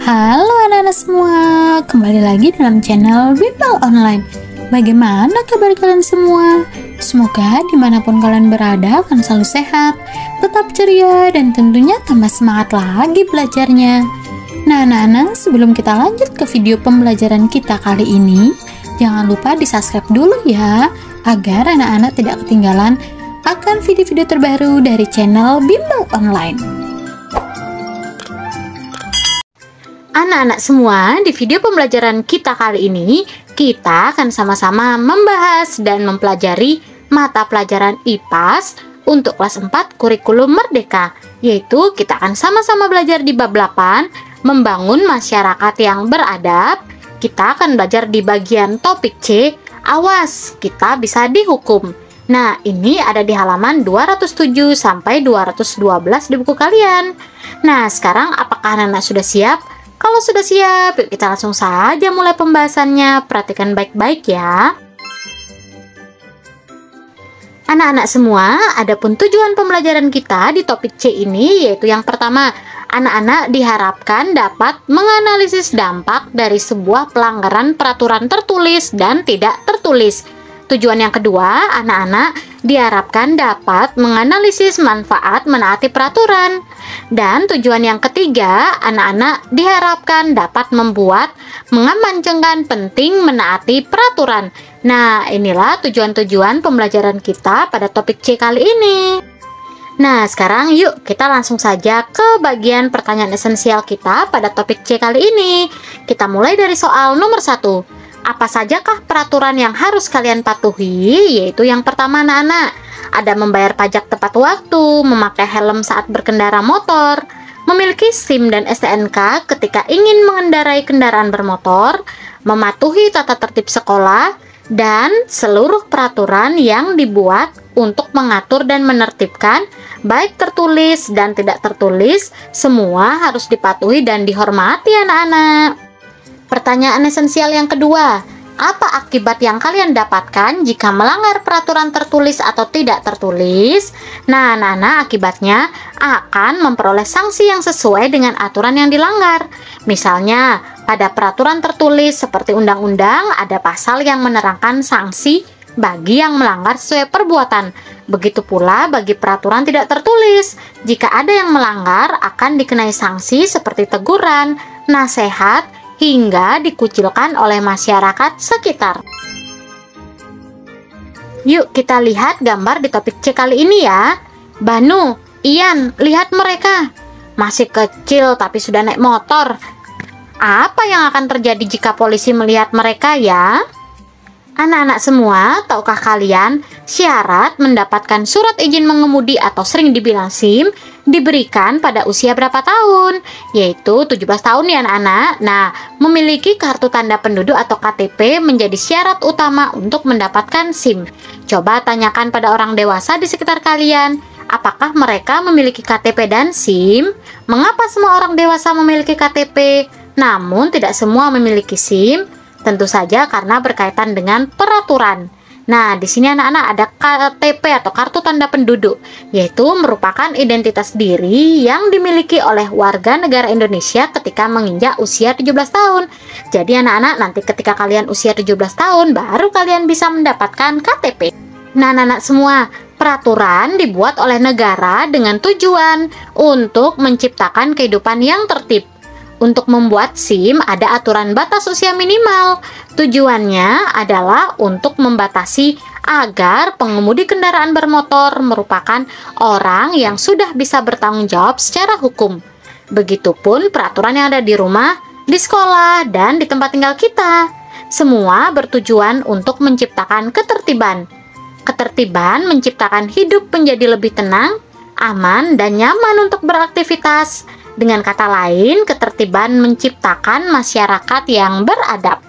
Halo anak-anak semua, kembali lagi dalam channel Bimbel Online. Bagaimana kabar kalian semua? Semoga dimanapun kalian berada akan selalu sehat, tetap ceria, dan tentunya tambah semangat lagi belajarnya. Nah anak-anak, sebelum kita lanjut ke video pembelajaran kita kali ini, jangan lupa di subscribe dulu ya, agar anak-anak tidak ketinggalan akan video-video terbaru dari channel Bimbel Online. Anak-anak semua, di video pembelajaran kita kali ini, kita akan sama-sama membahas dan mempelajari mata pelajaran IPAS untuk kelas 4 kurikulum merdeka, yaitu kita akan sama-sama belajar di bab 8, membangun masyarakat yang beradab. Kita akan belajar di bagian topik C, awas, kita bisa dihukum. Nah, ini ada di halaman 207 sampai 212 di buku kalian. Nah, sekarang apakah anak-anak sudah siap? Kalau sudah siap, yuk kita langsung saja mulai pembahasannya. Perhatikan baik-baik ya. Anak-anak semua, adapun tujuan pembelajaran kita di topik C ini yaitu yang pertama, anak-anak diharapkan dapat menganalisis dampak dari sebuah pelanggaran peraturan tertulis dan tidak tertulis. Tujuan yang kedua, anak-anak diharapkan dapat menganalisis manfaat menaati peraturan. Dan tujuan yang ketiga, anak-anak diharapkan dapat mengamankan penting menaati peraturan. Nah, inilah tujuan-tujuan pembelajaran kita pada topik C kali ini. Nah, sekarang yuk kita langsung saja ke bagian pertanyaan esensial kita pada topik C kali ini. Kita mulai dari soal nomor 1. Apa sajakah peraturan yang harus kalian patuhi? Yaitu yang pertama anak-anak, ada membayar pajak tepat waktu, memakai helm saat berkendara motor, memiliki SIM dan STNK ketika ingin mengendarai kendaraan bermotor, mematuhi tata tertib sekolah, dan seluruh peraturan yang dibuat untuk mengatur dan menertibkan, baik tertulis dan tidak tertulis, semua harus dipatuhi dan dihormati anak-anak. Pertanyaan esensial yang kedua, apa akibat yang kalian dapatkan jika melanggar peraturan tertulis atau tidak tertulis? Nah, anak-anak, akibatnya akan memperoleh sanksi yang sesuai dengan aturan yang dilanggar. Misalnya, pada peraturan tertulis seperti undang-undang ada pasal yang menerangkan sanksi bagi yang melanggar sesuai perbuatan. Begitu pula bagi peraturan tidak tertulis. Jika ada yang melanggar, akan dikenai sanksi seperti teguran, nasihat, hingga dikucilkan oleh masyarakat sekitar. Yuk kita lihat gambar di topik C kali ini ya. Banu, Ian, lihat mereka. Masih kecil tapi sudah naik motor. Apa yang akan terjadi jika polisi melihat mereka ya? Anak-anak semua, tahukah kalian syarat mendapatkan surat izin mengemudi atau sering dibilang SIM diberikan pada usia berapa tahun? Yaitu 17 tahun ya anak-anak. Nah, memiliki kartu tanda penduduk atau KTP menjadi syarat utama untuk mendapatkan SIM. Coba tanyakan pada orang dewasa di sekitar kalian, apakah mereka memiliki KTP dan SIM? Mengapa semua orang dewasa memiliki KTP, namun tidak semua memiliki SIM? Tentu saja karena berkaitan dengan peraturan. Nah, di sini anak-anak ada KTP atau kartu tanda penduduk, yaitu merupakan identitas diri yang dimiliki oleh warga negara Indonesia ketika menginjak usia 17 tahun. Jadi anak-anak, nanti ketika kalian usia 17 tahun, baru kalian bisa mendapatkan KTP. Nah, anak-anak semua, peraturan dibuat oleh negara dengan tujuan untuk menciptakan kehidupan yang tertib. Untuk membuat SIM ada aturan batas usia minimal. Tujuannya adalah untuk membatasi agar pengemudi kendaraan bermotor merupakan orang yang sudah bisa bertanggung jawab secara hukum. Begitupun peraturan yang ada di rumah, di sekolah, dan di tempat tinggal kita. Semua bertujuan untuk menciptakan ketertiban. Ketertiban menciptakan hidup menjadi lebih tenang, aman, dan nyaman untuk beraktivitas. Dengan kata lain, ketertiban menciptakan masyarakat yang beradab.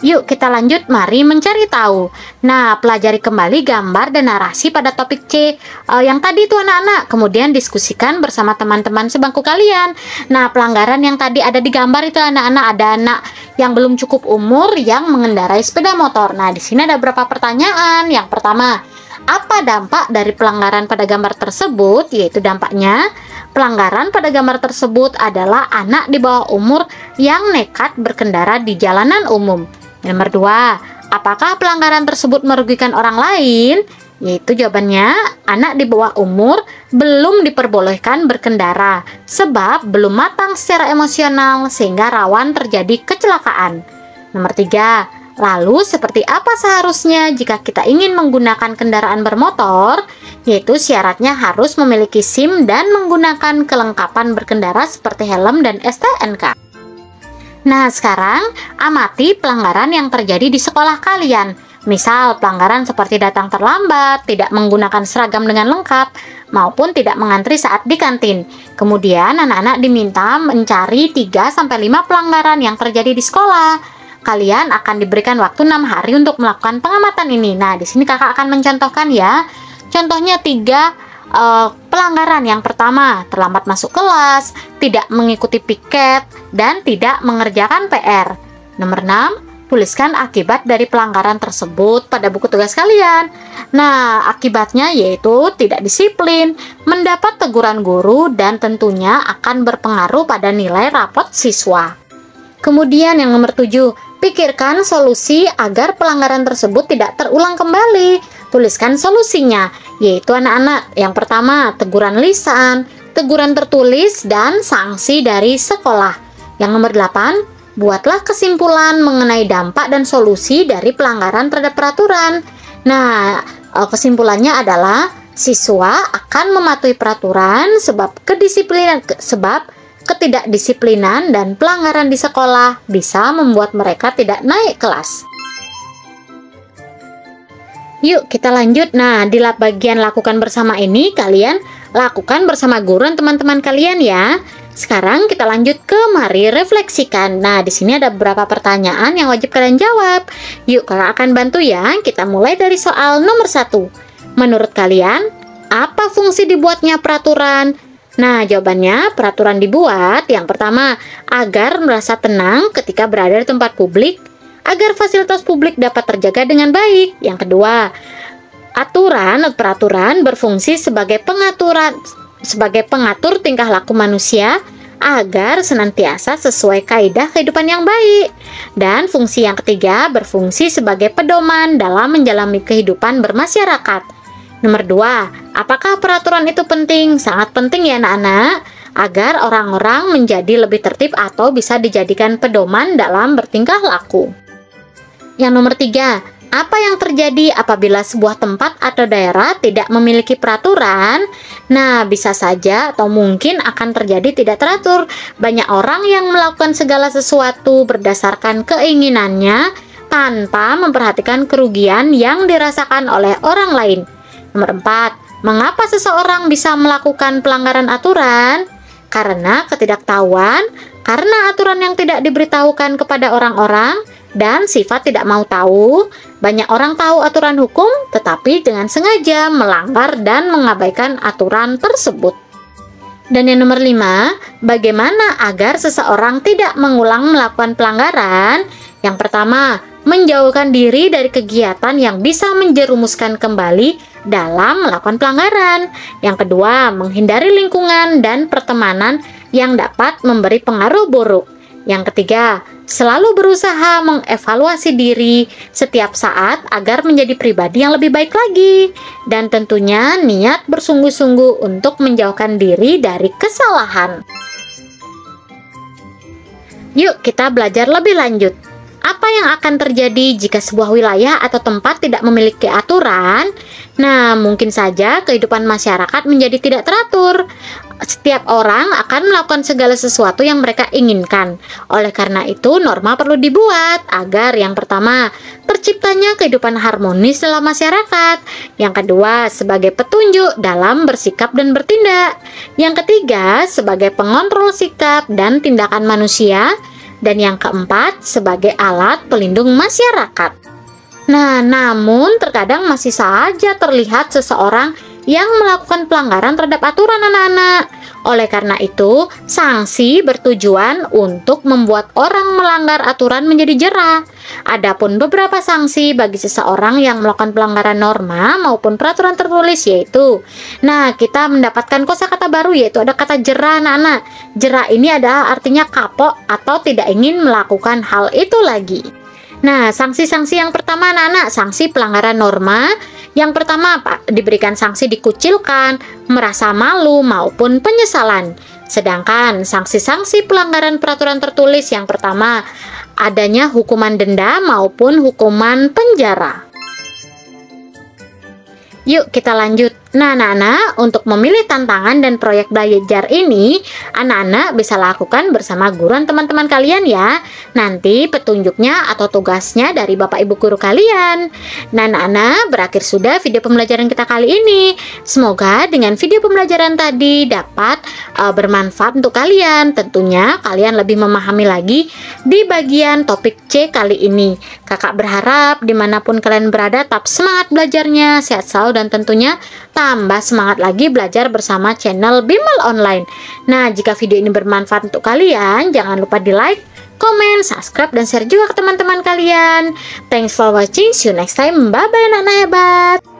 Yuk kita lanjut, mari mencari tahu. Nah, pelajari kembali gambar dan narasi pada topik C yang tadi itu anak-anak. Kemudian diskusikan bersama teman-teman sebangku kalian. Nah, pelanggaran yang tadi ada di gambar itu anak-anak, ada anak yang belum cukup umur yang mengendarai sepeda motor. Nah, di sini ada beberapa pertanyaan. Yang pertama, apa dampak dari pelanggaran pada gambar tersebut? Yaitu dampaknya Pelanggaran pada gambar tersebut adalah anak di bawah umur yang nekat berkendara di jalanan umum. Nomor 2, apakah pelanggaran tersebut merugikan orang lain? Yaitu jawabannya, anak di bawah umur belum diperbolehkan berkendara sebab belum matang secara emosional sehingga rawan terjadi kecelakaan. Nomor 3, lalu seperti apa seharusnya jika kita ingin menggunakan kendaraan bermotor? Yaitu syaratnya harus memiliki SIM dan menggunakan kelengkapan berkendara seperti helm dan STNK. Nah, sekarang amati pelanggaran yang terjadi di sekolah kalian. Misal, pelanggaran seperti datang terlambat, tidak menggunakan seragam dengan lengkap, maupun tidak mengantri saat di kantin. Kemudian, anak-anak diminta mencari 3-5 pelanggaran yang terjadi di sekolah. Kalian akan diberikan waktu 6 hari untuk melakukan pengamatan ini. Nah, di sini kakak akan mencontohkan ya. Contohnya 3 pelanggaran. Yang pertama, terlambat masuk kelas, tidak mengikuti piket, dan tidak mengerjakan PR. Nomor 6, tuliskan akibat dari pelanggaran tersebut pada buku tugas kalian. Nah, akibatnya yaitu tidak disiplin, mendapat teguran guru, dan tentunya akan berpengaruh pada nilai rapot siswa. Kemudian yang nomor 7, pikirkan solusi agar pelanggaran tersebut tidak terulang kembali. Tuliskan solusinya, yaitu anak-anak. Yang pertama, teguran lisan, teguran tertulis, dan sanksi dari sekolah. Yang nomor 8, buatlah kesimpulan mengenai dampak dan solusi dari pelanggaran terhadap peraturan. Nah, kesimpulannya adalah siswa akan mematuhi peraturan sebab ketidakdisiplinan dan pelanggaran di sekolah bisa membuat mereka tidak naik kelas. Yuk kita lanjut. Nah, di bagian lakukan bersama ini kalian lakukan bersama guru dan teman-teman kalian ya. Sekarang kita lanjut ke mari refleksikan. Nah, di sini ada beberapa pertanyaan yang wajib kalian jawab. Yuk kakak akan bantu ya. Kita mulai dari soal nomor 1. Menurut kalian, apa fungsi dibuatnya peraturan? Nah, jawabannya peraturan dibuat yang pertama agar merasa tenang ketika berada di tempat publik, agar fasilitas publik dapat terjaga dengan baik. Yang kedua, aturan atau peraturan berfungsi sebagai pengatur tingkah laku manusia agar senantiasa sesuai kaidah kehidupan yang baik. Dan fungsi yang ketiga berfungsi sebagai pedoman dalam menjalani kehidupan bermasyarakat. Nomor 2, apakah peraturan itu penting? Sangat penting ya anak-anak, agar orang-orang menjadi lebih tertib atau bisa dijadikan pedoman dalam bertingkah laku. Yang nomor 3, apa yang terjadi apabila sebuah tempat atau daerah tidak memiliki peraturan? Nah, bisa saja atau mungkin akan terjadi tidak teratur. Banyak orang yang melakukan segala sesuatu berdasarkan keinginannya tanpa memperhatikan kerugian yang dirasakan oleh orang lain. Nomor 4, mengapa seseorang bisa melakukan pelanggaran aturan? Karena ketidaktahuan, karena aturan yang tidak diberitahukan kepada orang-orang, dan sifat tidak mau tahu. Banyak orang tahu aturan hukum, tetapi dengan sengaja melanggar dan mengabaikan aturan tersebut. Dan yang nomor 5, bagaimana agar seseorang tidak mengulang melakukan pelanggaran? Yang pertama, menjauhkan diri dari kegiatan yang bisa menjerumuskan kembali dalam melakukan pelanggaran. Yang kedua, menghindari lingkungan dan pertemanan yang dapat memberi pengaruh buruk. Yang ketiga, selalu berusaha mengevaluasi diri setiap saat agar menjadi pribadi yang lebih baik lagi. Dan tentunya niat bersungguh-sungguh untuk menjauhkan diri dari kesalahan. Yuk kita belajar lebih lanjut. Apa yang akan terjadi jika sebuah wilayah atau tempat tidak memiliki aturan? Nah, mungkin saja kehidupan masyarakat menjadi tidak teratur. Setiap orang akan melakukan segala sesuatu yang mereka inginkan. Oleh karena itu, norma perlu dibuat agar yang pertama, terciptanya kehidupan harmonis dalam masyarakat. Yang kedua, sebagai petunjuk dalam bersikap dan bertindak. Yang ketiga, sebagai pengontrol sikap dan tindakan manusia. Dan yang keempat, sebagai alat pelindung masyarakat. Nah, namun terkadang masih saja terlihat seseorang yang melakukan pelanggaran terhadap aturan anak-anak. Oleh karena itu, sanksi bertujuan untuk membuat orang melanggar aturan menjadi jera. Adapun beberapa sanksi bagi seseorang yang melakukan pelanggaran norma maupun peraturan tertulis yaitu, nah kita mendapatkan kosakata baru yaitu ada kata jera anak-anak. Jera ini adalah artinya kapok atau tidak ingin melakukan hal itu lagi. Nah, sanksi-sanksi yang pertama anak-anak, sanksi pelanggaran norma. Yang pertama, diberikan sanksi dikucilkan, merasa malu maupun penyesalan. Sedangkan sanksi-sanksi pelanggaran peraturan tertulis yang pertama, adanya hukuman denda maupun hukuman penjara. Yuk kita lanjut. Nah anak-anak, untuk memilih tantangan dan proyek belajar ini, anak-anak bisa lakukan bersama guru dan teman-teman kalian ya. Nanti petunjuknya atau tugasnya dari Bapak Ibu guru kalian. Nah anak-anak, berakhir sudah video pembelajaran kita kali ini. Semoga dengan video pembelajaran tadi dapat bermanfaat untuk kalian. Tentunya kalian lebih memahami lagi di bagian topik C kali ini. Kakak berharap dimanapun kalian berada tetap semangat belajarnya, sehat selalu, dan tentunya tambah semangat lagi belajar bersama channel Bimbel Online. Nah, jika video ini bermanfaat untuk kalian, jangan lupa di like, komen, subscribe, dan share juga ke teman-teman kalian. Thanks for watching, see you next time. Bye-bye anak-anak hebat.